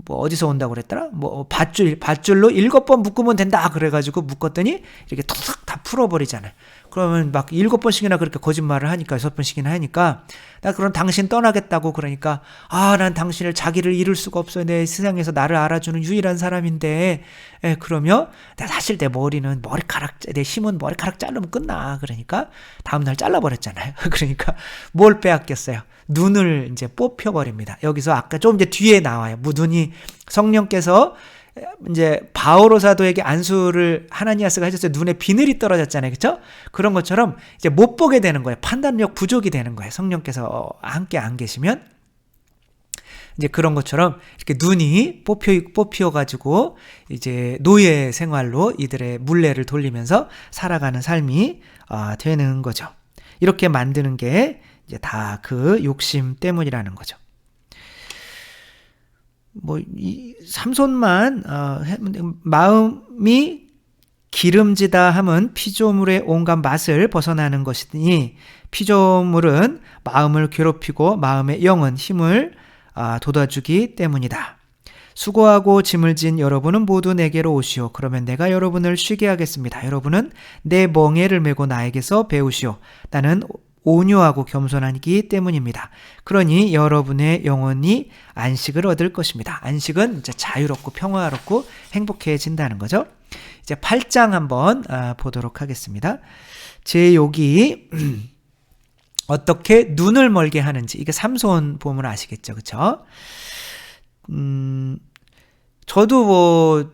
S1: 뭐 어디서 온다고 그랬더라? 뭐 밧줄로 7번 묶으면 된다. 그래가지고 묶었더니 이렇게 툭툭 다 풀어버리잖아요. 그러면 막 7번씩이나 그렇게 거짓말을 하니까 6번씩이나 하니까 나 그럼 당신 떠나겠다고 그러니까 난 당신을 자기를 잃을 수가 없어요. 내 세상에서 나를 알아주는 유일한 사람인데 그러면 사실 내 머리는 내 힘은 머리카락 자르면 끝나. 그러니까 다음날 잘라버렸잖아요. 그러니까 뭘 빼앗겼어요? 눈을 이제 뽑혀버립니다. 여기서 아까 좀 이제 뒤에 나와요. 눈이 성령께서 이제 바오로 사도에게 안수를 하나니아스가 해줬어요. 눈에 비늘이 떨어졌잖아요. 그렇죠? 그런 것처럼 이제 못 보게 되는 거예요. 판단력 부족이 되는 거예요. 성령께서 함께 안 계시면 이제 그런 것처럼 이렇게 눈이 뽑혀가지고 이제 노예 생활로 이들의 물레를 돌리면서 살아가는 삶이 되는 거죠. 이렇게 만드는 게 이제 다 그 욕심 때문이라는 거죠. 이 삼손만 마음이 기름지다 함은 피조물의 온갖 맛을 벗어나는 것이니 피조물은 마음을 괴롭히고 마음의 영은 힘을 돋아주기 때문이다. 수고하고 짐을 진 여러분은 모두 내게로 오시오. 그러면 내가 여러분을 쉬게 하겠습니다. 여러분은 내 멍에를 메고 나에게서 배우시오. 나는 온유하고 겸손하기 때문입니다. 그러니 여러분의 영혼이 안식을 얻을 것입니다. 안식은 이제 자유롭고 평화롭고 행복해진다는 거죠. 이제 8장 한번 보도록 하겠습니다. 제 욕이 어떻게 눈을 멀게 하는지 이게 삼손 보면 아시겠죠, 그렇죠? 저도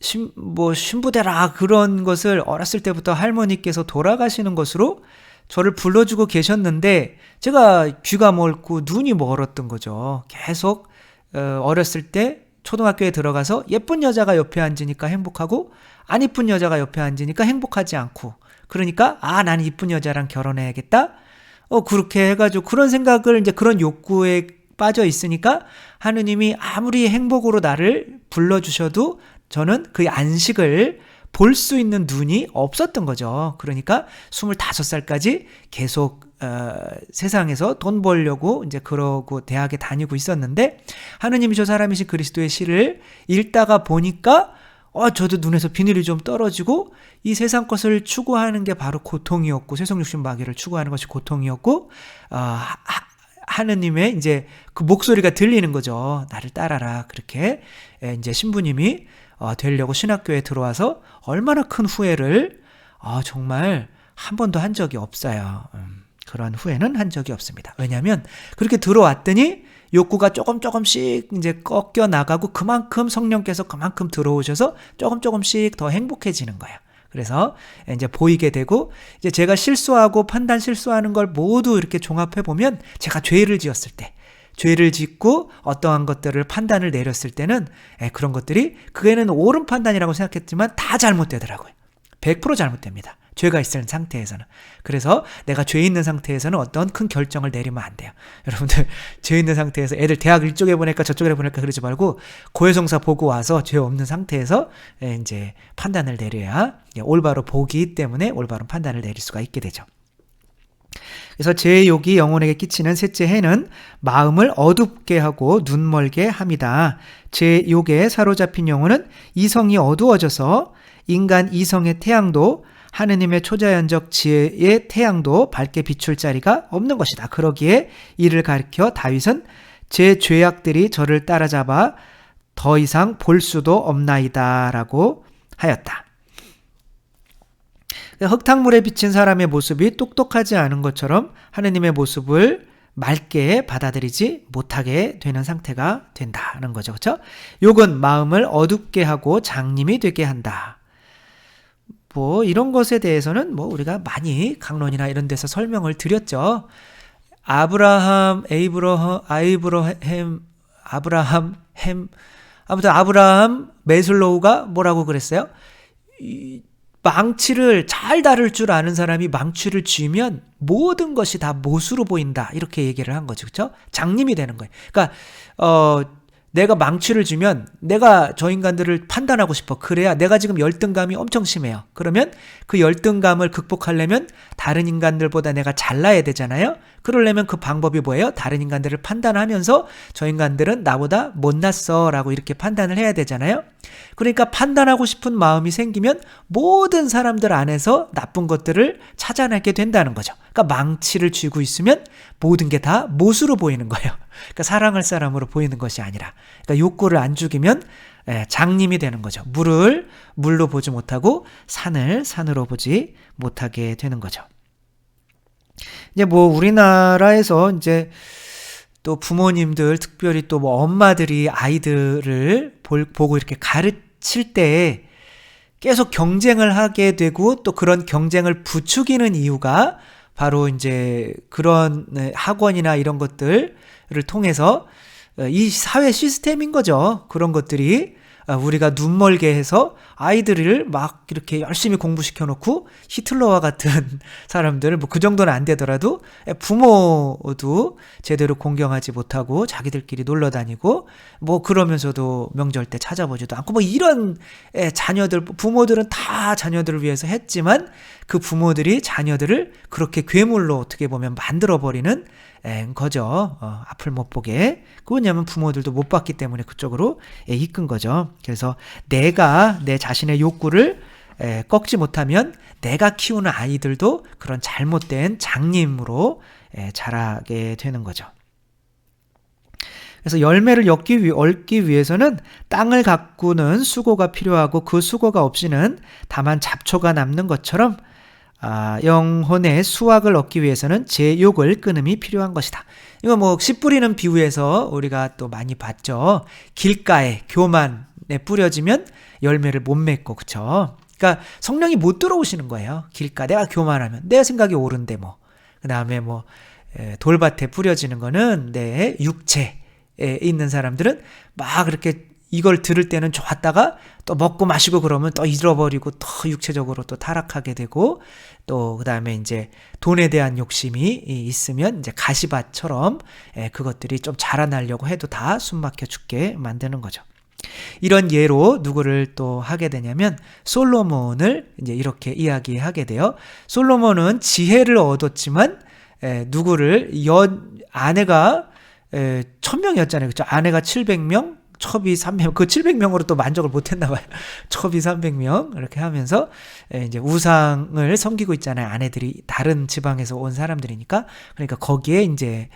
S1: 신부되라 그런 것을 어렸을 때부터 할머니께서 돌아가시는 것으로 저를 불러주고 계셨는데 제가 귀가 멀고 눈이 멀었던 거죠. 계속 어렸을 때 초등학교에 들어가서 예쁜 여자가 옆에 앉으니까 행복하고 안 이쁜 여자가 옆에 앉으니까 행복하지 않고 그러니까 나는 이쁜 여자랑 결혼해야겠다. 그렇게 해가지고 그런 생각을 이제 그런 욕구에 빠져 있으니까 하느님이 아무리 행복으로 나를 불러주셔도 저는 그 안식을 볼 수 있는 눈이 없었던 거죠. 그러니까 25살까지 계속 세상에서 돈 벌려고 이제 그러고 대학에 다니고 있었는데 하느님이 저 사람이신 그리스도의 시를 읽다가 보니까 저도 눈에서 비늘이 좀 떨어지고 이 세상 것을 추구하는 게 바로 고통이었고 세상 욕심 마귀를 추구하는 것이 고통이었고 하느님의 이제 그 목소리가 들리는 거죠. 나를 따라라. 그렇게 이제 신부님이 되려고 신학교에 들어와서 얼마나 큰 후회를 정말 한 번도 한 적이 없어요. 그런 후회는 한 적이 없습니다. 왜냐하면 그렇게 들어왔더니 욕구가 조금씩 이제 꺾여 나가고 그만큼 성령께서 그만큼 들어오셔서 조금씩 더 행복해지는 거예요. 그래서 이제 보이게 되고 이제 제가 실수하고 판단 실수하는 걸 모두 이렇게 종합해 보면 제가 죄를 지었을 때 죄를 짓고 어떠한 것들을 판단을 내렸을 때는 그런 것들이 그게는 옳은 판단이라고 생각했지만 다 잘못되더라고요. 100% 잘못됩니다. 죄가 있는 상태에서는. 그래서 내가 죄 있는 상태에서는 어떤 큰 결정을 내리면 안 돼요. 여러분들 죄 있는 상태에서 애들 대학 이쪽에 보낼까 저쪽에 보낼까 그러지 말고 고해성사 보고 와서 죄 없는 상태에서 이제 판단을 내려야 올바로 보기 때문에 올바른 판단을 내릴 수가 있게 되죠. 그래서 제 욕이 영혼에게 끼치는 셋째 해는 마음을 어둡게 하고 눈멀게 함이다. 제 욕에 사로잡힌 영혼은 이성이 어두워져서 인간 이성의 태양도 하느님의 초자연적 지혜의 태양도 밝게 비출 자리가 없는 것이다. 그러기에 이를 가리켜 다윗은 제 죄악들이 저를 따라잡아 더 이상 볼 수도 없나이다 라고 하였다. 흙탕물에 비친 사람의 모습이 똑똑하지 않은 것처럼 하느님의 모습을 맑게 받아들이지 못하게 되는 상태가 된다는 거죠. 그렇죠? 욕은 마음을 어둡게 하고 장님이 되게 한다. 뭐 이런 것에 대해서는 뭐 우리가 많이 강론이나 이런 데서 설명을 드렸죠. 아브라함 메슬로우가 뭐라고 그랬어요? 망치를 잘 다룰 줄 아는 사람이 망치를 쥐면 모든 것이 다 못으로 보인다. 이렇게 얘기를 한 거죠. 그렇죠? 장님이 되는 거예요. 그러니까 내가 망치를 쥐면 내가 저 인간들을 판단하고 싶어. 그래야 내가 지금 열등감이 엄청 심해요. 그러면 그 열등감을 극복하려면 다른 인간들보다 내가 잘나야 되잖아요. 그러려면 그 방법이 뭐예요? 다른 인간들을 판단하면서 저 인간들은 나보다 못났어 라고 이렇게 판단을 해야 되잖아요. 그러니까 판단하고 싶은 마음이 생기면 모든 사람들 안에서 나쁜 것들을 찾아내게 된다는 거죠. 그러니까 망치를 쥐고 있으면 모든 게 다 못으로 보이는 거예요. 그러니까 사랑할 사람으로 보이는 것이 아니라, 그러니까 욕구를 안 죽이면 장님이 되는 거죠. 물을 물로 보지 못하고 산을 산으로 보지 못하게 되는 거죠. 이제 뭐 우리나라에서 이제 또 부모님들, 특별히 또 뭐 엄마들이 아이들을 보고 이렇게 가르칠 때 계속 경쟁을 하게 되고 또 그런 경쟁을 부추기는 이유가 바로 이제 그런 학원이나 이런 것들을 통해서 이 사회 시스템인 거죠. 그런 것들이 우리가 눈멀게 해서 아이들을 막 이렇게 열심히 공부시켜 놓고 히틀러와 같은 사람들, 뭐 그 정도는 안 되더라도 부모도 제대로 공경하지 못하고 자기들끼리 놀러 다니고 뭐 그러면서도 명절 때 찾아보지도 않고 뭐 이런 자녀들, 부모들은 다 자녀들을 위해서 했지만 그 부모들이 자녀들을 그렇게 괴물로 어떻게 보면 만들어버리는 거죠. 앞을 못 보게. 그거냐면 부모들도 못 봤기 때문에 그쪽으로 이끈 거죠. 그래서 내가 내 자신의 욕구를 꺾지 못하면 내가 키우는 아이들도 그런 잘못된 장님으로 자라게 되는 거죠. 그래서 열매를 얻기 위해서는 땅을 가꾸는 수고가 필요하고 그 수고가 없이는 다만 잡초가 남는 것처럼 영혼의 수확을 얻기 위해서는 제 욕을 끊음이 필요한 것이다. 이거 뭐 씨 뿌리는 비유에서 우리가 또 많이 봤죠. 길가에 교만에 뿌려지면 열매를 못 맺고, 그쵸? 그러니까 성령이 못 들어오시는 거예요. 길가 내가 교만하면 내 생각이 옳은데 뭐. 그 다음에 뭐 돌밭에 뿌려지는 거는 내 육체에 있는 사람들은 막 그렇게 이걸 들을 때는 좋았다가 또 먹고 마시고 그러면 또 잃어버리고 또 육체적으로 또 타락하게 되고 또 그다음에 이제 돈에 대한 욕심이 있으면 이제 가시밭처럼 그것들이 좀 자라나려고 해도 다 숨막혀 죽게 만드는 거죠. 이런 예로 누구를 또 하게 되냐면 솔로몬을 이제 이렇게 이야기하게 돼요. 솔로몬은 지혜를 얻었지만 누구를 아내가 1000명이었잖아요. 그렇죠? 아내가 700명, 첩이 300명, 그 700명으로 또 만족을 못했나 봐요. 첩이 300명 이렇게 하면서 이제 우상을 섬기고 있잖아요. 아내들이 다른 지방에서 온 사람들이니까. 그러니까 거기에 이제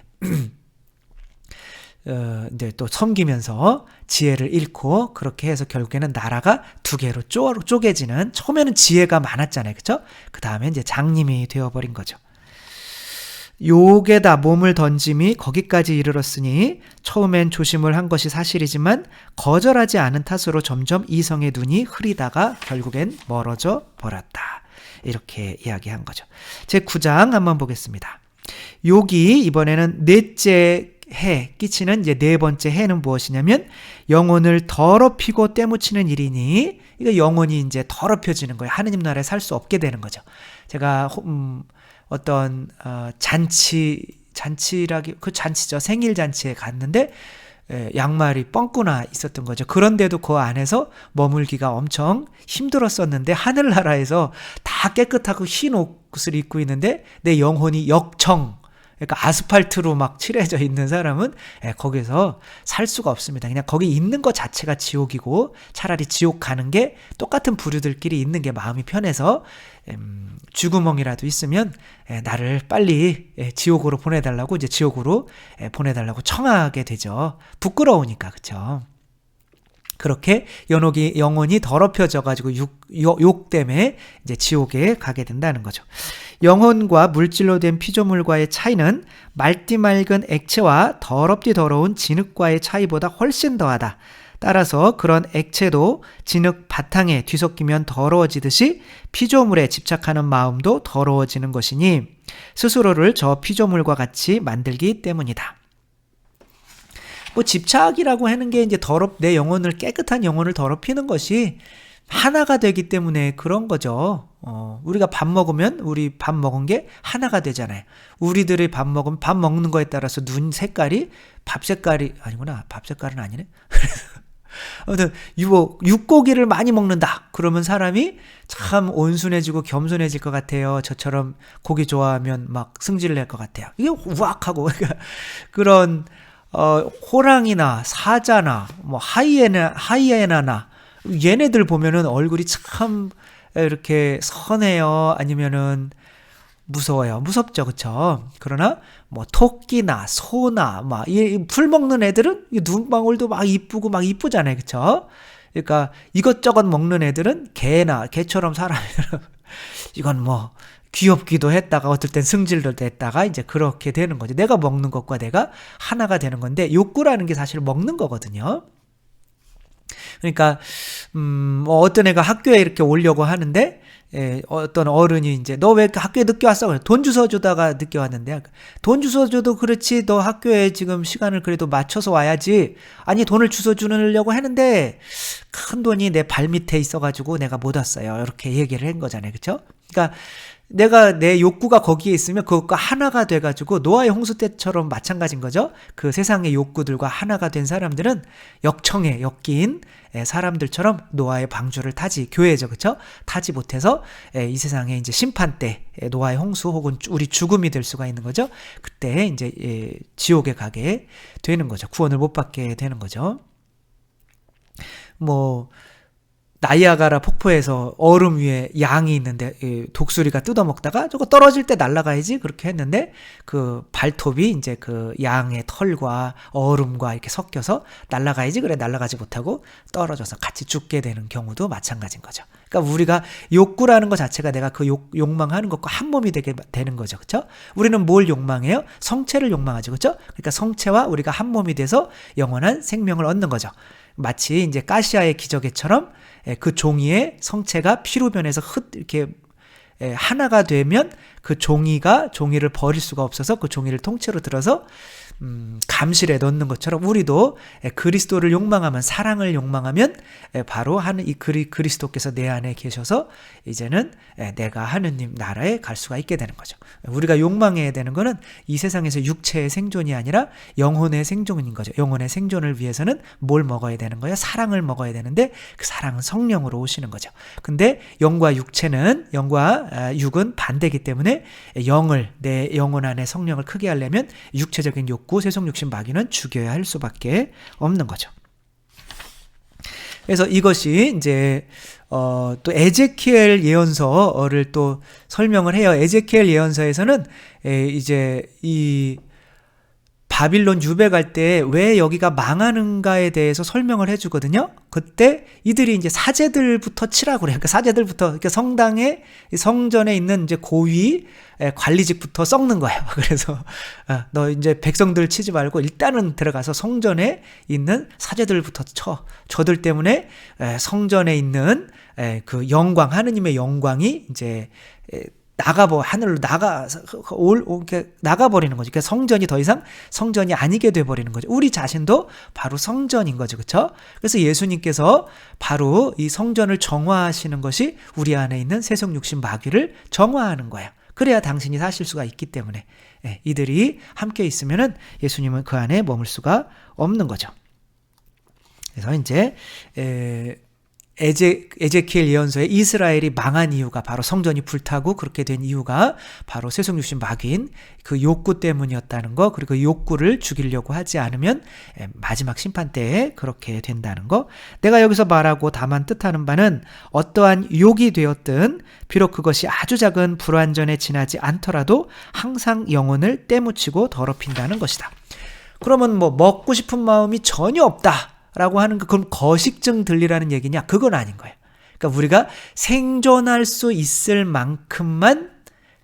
S1: 이제 또 섬기면서 지혜를 잃고 그렇게 해서 결국에는 나라가 두 개로 쪼개지는, 처음에는 지혜가 많았잖아요. 그렇죠? 그 다음에 이제 장님이 되어버린 거죠. 욕에다 몸을 던짐이 거기까지 이르렀으니 처음엔 조심을 한 것이 사실이지만 거절하지 않은 탓으로 점점 이성의 눈이 흐리다가 결국엔 멀어져 버렸다. 이렇게 이야기한 거죠. 제 9장 한번 보겠습니다. 욕이 이번에는 넷째 해 끼치는 이제 네 번째 해는 무엇이냐면 영혼을 더럽히고 때묻히는 일이니, 이거 영혼이 이제 더럽혀지는 거예요. 하느님 나라에 살 수 없게 되는 거죠. 제가 어떤 그 잔치죠. 생일 잔치에 갔는데 양말이 뻥꾸나 있었던 거죠. 그런데도 그 안에서 머물기가 엄청 힘들었었는데 하늘나라에서 다 깨끗하고 흰 옷을 입고 있는데 내 영혼이 역청, 그러니까 아스팔트로 막 칠해져 있는 사람은 거기서 살 수가 없습니다. 그냥 거기 있는 것 자체가 지옥이고 차라리 지옥 가는 게 똑같은 부류들끼리 있는 게 마음이 편해서 쥐구멍이라도 있으면 나를 빨리 지옥으로 보내달라고 이제 지옥으로 보내달라고 청하게 되죠. 부끄러우니까 그렇죠. 그렇게 영혼이 더럽혀져 가지고 욕 때문에 이제 지옥에 가게 된다는 거죠. 영혼과 물질로 된 피조물과의 차이는 맑디 맑은 액체와 더럽디 더러운 진흙과의 차이보다 훨씬 더하다. 따라서 그런 액체도 진흙 바탕에 뒤섞이면 더러워지듯이 피조물에 집착하는 마음도 더러워지는 것이니 스스로를 저 피조물과 같이 만들기 때문이다. 뭐 집착이라고 하는 게 이제 내 영혼을 깨끗한 영혼을 더럽히는 것이 하나가 되기 때문에 그런 거죠. 우리가 밥 먹으면 우리 밥 먹은 게 하나가 되잖아요. 우리들이 밥 먹으면 밥 먹는 거에 따라서 눈 색깔이 밥 색깔이 아니구나. 밥 색깔은 아니네. 아무튼 육고기를 많이 먹는다. 그러면 사람이 참 온순해지고 겸손해질 것 같아요. 저처럼 고기 좋아하면 막 승질 낼 것 같아요. 이게 우악하고 그런 호랑이나 사자나 뭐 하이에나나 얘네들 보면은 얼굴이 참 이렇게 선해요. 아니면은 무서워요. 무섭죠, 그쵸? 그러나 뭐 토끼나 소나 막 이 풀 먹는 애들은 눈방울도 막 이쁘고 막 이쁘잖아요, 그쵸? 그러니까 이것저것 먹는 애들은 개처럼 살아요. 이건 뭐 귀엽기도 했다가 어떨 땐 승질도 했다가 이제 그렇게 되는 거죠. 내가 먹는 것과 내가 하나가 되는 건데 욕구라는 게 사실 먹는 거거든요. 그러니까 어떤 애가 학교에 이렇게 오려고 하는데 어떤 어른이 이제 너 왜 학교에 늦게 왔어? 돈 주워 주다가 늦게 왔는데 돈 주워 줘도 그렇지 너 학교에 지금 시간을 그래도 맞춰서 와야지. 아니 돈을 주워 주려고 했는데 큰 돈이 내 발 밑에 있어가지고 내가 못 왔어요. 이렇게 얘기를 한 거잖아요, 그렇죠? 그러니까 내 욕구가 거기에 있으면 그것과 하나가 돼가지고 노아의 홍수 때처럼 마찬가지인 거죠. 그 세상의 욕구들과 하나가 된 사람들은 역청에 엮인 사람들처럼 노아의 방주를 교회죠, 그렇죠? 타지 못해서 이 세상에 이제 심판 때 노아의 홍수 혹은 우리 죽음이 될 수가 있는 거죠. 그때 이제 지옥에 가게 되는 거죠. 구원을 못 받게 되는 거죠. 뭐 나이아가라 폭포에서 얼음 위에 양이 있는데 독수리가 뜯어먹다가 저거 떨어질 때 날아가야지 그렇게 했는데 그 발톱이 이제 그 양의 털과 얼음과 이렇게 섞여서 날아가야지 그래 날아가지 못하고 떨어져서 같이 죽게 되는 경우도 마찬가지인 거죠. 그러니까 우리가 욕구라는 것 자체가 내가 그 욕망하는 것과 한 몸이 되게 되는 거죠. 그렇죠? 우리는 뭘 욕망해요? 성체를 욕망하죠. 그렇죠? 그러니까 성체와 우리가 한 몸이 돼서 영원한 생명을 얻는 거죠. 마치 이제 가시아의 기저귀처럼 그 종이의 성체가 피로 변해서 이렇게 하나가 되면 그 종이를 버릴 수가 없어서 그 종이를 통째로 들어서 감실에 넣는 것처럼 우리도 그리스도를 욕망하면 사랑을 욕망하면 바로 이 그리스도께서 내 안에 계셔서 이제는 내가 하느님 나라에 갈 수가 있게 되는 거죠. 우리가 욕망해야 되는 거는 이 세상에서 육체의 생존이 아니라 영혼의 생존인 거죠. 영혼의 생존을 위해서는 뭘 먹어야 되는 거예요? 사랑을 먹어야 되는데 그 사랑은 성령으로 오시는 거죠. 근데 영과 육은 반대이기 때문에 내 영혼 안에 성령을 크게 하려면 육체적인 욕구, 세속욕심 마귀는 죽여야 할 수밖에 없는 거죠. 그래서 이것이 이제 또 에제키엘 예언서를 또 설명을 해요. 에제키엘 예언서에서는 이제 이 바빌론 유배 갈 때 왜 여기가 망하는가에 대해서 설명을 해주거든요. 그때 이들이 이제 사제들부터 치라고 그래요. 그러니까 사제들부터, 그러니까 성전에 있는 이제 고위 관리직부터 썩는 거예요. 그래서 너 이제 백성들 치지 말고 일단은 들어가서 성전에 있는 사제들부터 쳐. 저들 때문에 성전에 있는 그 영광, 하느님의 영광이 이제 하늘로 나가버리는 거죠. 그러니까 성전이 더 이상 성전이 아니게 돼버리는 거죠. 우리 자신도 바로 성전인 거죠. 그렇죠? 그래서 예수님께서 바로 이 성전을 정화하시는 것이 우리 안에 있는 세속 육신 마귀를 정화하는 거예요. 그래야 당신이 사실 수가 있기 때문에 이들이 함께 있으면은 예수님은 그 안에 머물 수가 없는 거죠. 그래서 이제 에제키엘 예언서에 이스라엘이 망한 이유가 바로 성전이 불타고 그렇게 된 이유가 바로 세속육신 마귀인 그 욕구 때문이었다는 거, 그리고 그 욕구를 죽이려고 하지 않으면 마지막 심판 때에 그렇게 된다는 거. 내가 여기서 말하고 다만 뜻하는 바는 어떠한 욕이 되었든 비록 그것이 아주 작은 불완전에 지나지 않더라도 항상 영혼을 때묻히고 더럽힌다는 것이다. 그러면 뭐 먹고 싶은 마음이 전혀 없다 라고 하는 거, 그럼 거식증 들리라는 얘기냐? 그건 아닌 거예요. 그러니까 우리가 생존할 수 있을 만큼만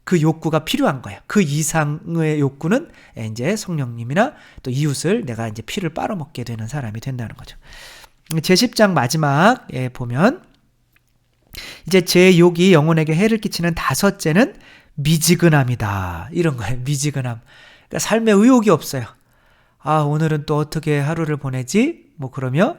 S1: 그 욕구가 필요한 거예요. 그 이상의 욕구는 이제 성령님이나 또 이웃을 내가 이제 피를 빨아먹게 되는 사람이 된다는 거죠. 제10장 마지막에 보면 이제 제 욕이 영혼에게 해를 끼치는 다섯째는 미지근함이다. 이런 거예요. 미지근함. 그러니까 삶에 의욕이 없어요. 아, 오늘은 또 어떻게 하루를 보내지? 뭐 그러며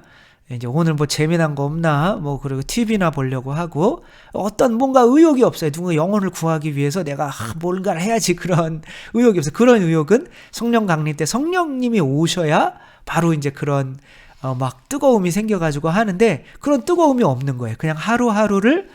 S1: 이제 오늘 뭐 재미난 거 없나? 뭐 그리고 TV나 보려고 하고 어떤 뭔가 의욕이 없어요. 누군가 영혼을 구하기 위해서 내가 뭔가를 해야지, 그런 의욕이 없어요. 그런 의욕은 성령 강림 때 성령님이 오셔야 바로 이제 그런 막 뜨거움이 생겨가지고 하는데, 그런 뜨거움이 없는 거예요. 그냥 하루하루를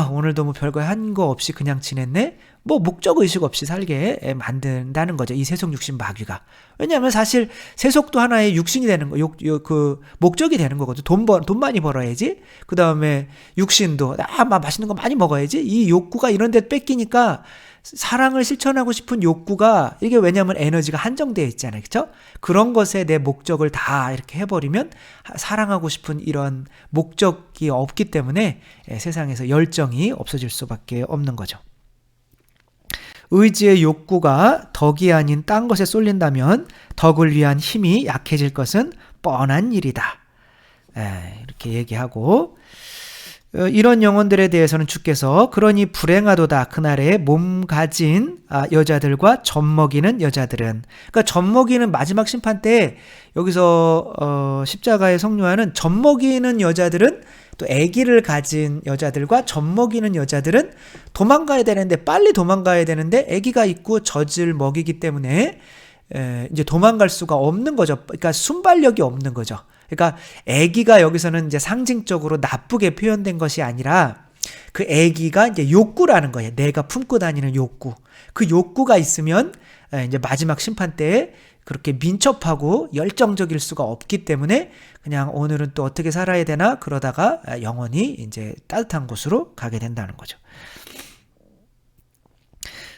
S1: 오늘도 뭐 별거 한 거 없이 그냥 지냈네? 뭐 목적의식 없이 살게 만든다는 거죠. 이 세속 육신 마귀가. 왜냐하면 사실 세속도 하나의 육신이 되는 거, 그 목적이 되는 거거든. 돈 많이 벌어야지. 그 다음에 육신도 맛있는 거 많이 먹어야지. 이 욕구가 이런 데 뺏기니까 사랑을 실천하고 싶은 욕구가, 이게 왜냐하면 에너지가 한정되어 있잖아요. 그렇죠? 그런 것에 내 목적을 다 이렇게 해버리면 사랑하고 싶은 이런 목적이 없기 때문에 세상에서 열정이 없어질 수밖에 없는 거죠. 의지의 욕구가 덕이 아닌 딴 것에 쏠린다면 덕을 위한 힘이 약해질 것은 뻔한 일이다. 이렇게 얘기하고, 이런 영혼들에 대해서는 주께서 그러니 불행하도다 그날에 몸 가진 여자들과 젖먹이는 여자들은, 그러니까 젖먹이는 마지막 심판 때 여기서 십자가의 성료하는 젖먹이는 여자들은, 또 아기를 가진 여자들과 젖먹이는 여자들은 도망가야 되는데, 빨리 도망가야 되는데 아기가 있고 젖을 먹이기 때문에 이제 도망갈 수가 없는 거죠. 그러니까 순발력이 없는 거죠. 그러니까 아기가 여기서는 이제 상징적으로 나쁘게 표현된 것이 아니라 그 아기가 이제 욕구라는 거예요. 내가 품고 다니는 욕구. 그 욕구가 있으면 이제 마지막 심판 때에 그렇게 민첩하고 열정적일 수가 없기 때문에 그냥 오늘은 또 어떻게 살아야 되나 그러다가 영원히 이제 따뜻한 곳으로 가게 된다는 거죠.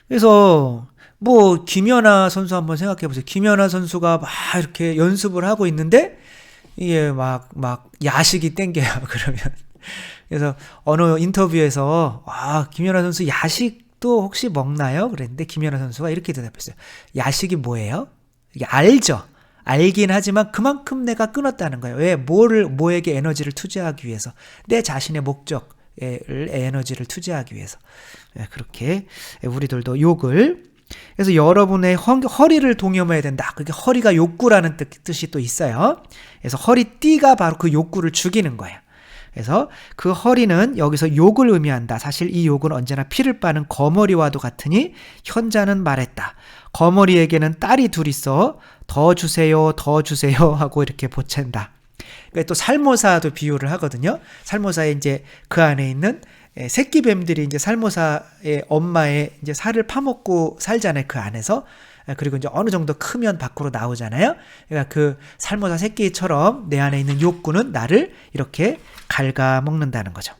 S1: 그래서 뭐 김연아 선수 한번 생각해 보세요. 김연아 선수가 막 이렇게 연습을 하고 있는데 이게 막 야식이 땡겨요. 그러면 그래서 어느 인터뷰에서 김연아 선수 야식도 혹시 먹나요? 그랬는데 김연아 선수가 이렇게 대답했어요. 야식이 뭐예요? 이게 알죠. 알긴 하지만 그만큼 내가 끊었다는 거예요. 왜? 뭐에게 에너지를 투자하기 위해서, 내 자신의 목적을 에너지를 투자하기 위해서. 그렇게 우리들도 욕을, 그래서 여러분의 허리를 동여매야 된다. 그게 허리가 욕구라는 뜻이 또 있어요. 그래서 허리띠가 바로 그 욕구를 죽이는 거예요. 그래서 그 허리는 여기서 욕을 의미한다. 사실 이 욕은 언제나 피를 빠는 거머리와도 같으니 현자는 말했다. 거머리에게는 딸이 둘 있어 더 주세요 하고 이렇게 보챈다. 그러니까 또 살모사도 비유를 하거든요. 살모사에 이제 그 안에 있는 새끼 뱀들이 이제 살모사의 엄마의 이제 살을 파먹고 살잖아요. 그 안에서. 그리고 이제 어느 정도 크면 밖으로 나오잖아요. 그러니까 그 살모사 새끼처럼 내 안에 있는 욕구는 나를 이렇게 갉아먹는다는 거죠.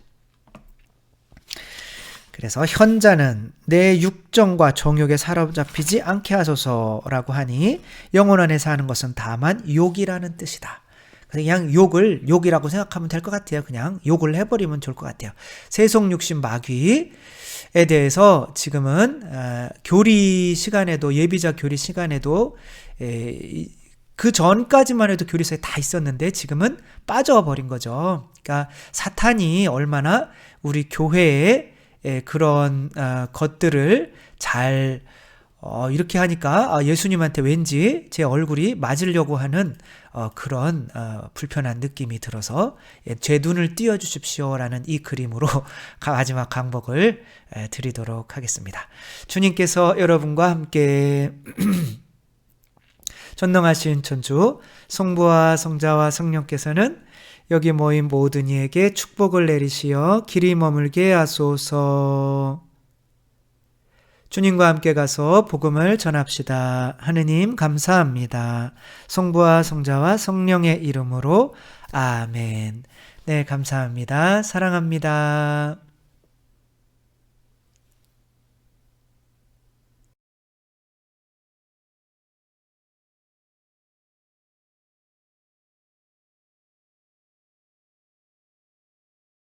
S1: 그래서 현자는 내 육정과 정욕에 사로잡히지 않게 하소서라고 하니 영혼 안에 사는 것은 다만 욕이라는 뜻이다. 그냥 욕이라고 생각하면 될 것 같아요. 그냥 욕을 해버리면 좋을 것 같아요. 세속 육신 마귀에 대해서 지금은 교리 시간에도, 예비자 교리 시간에도 그 전까지만 해도 교리서에 다 있었는데 지금은 빠져버린 거죠. 그러니까 사탄이 얼마나 우리 교회에 그런 것들을 잘 이렇게 하니까 예수님한테 왠지 제 얼굴이 맞으려고 하는 그런 불편한 느낌이 들어서 제 눈을 띄워주십시오라는 이 그림으로 마지막 강복을 드리도록 하겠습니다. 주님께서 여러분과 함께 전능하신 천주 성부와 성자와 성령께서는 여기 모인 모든 이에게 축복을 내리시어 길이 머물게 하소서. 주님과 함께 가서 복음을 전합시다. 하느님 감사합니다. 성부와 성자와 성령의 이름으로 아멘. 네, 감사합니다. 사랑합니다.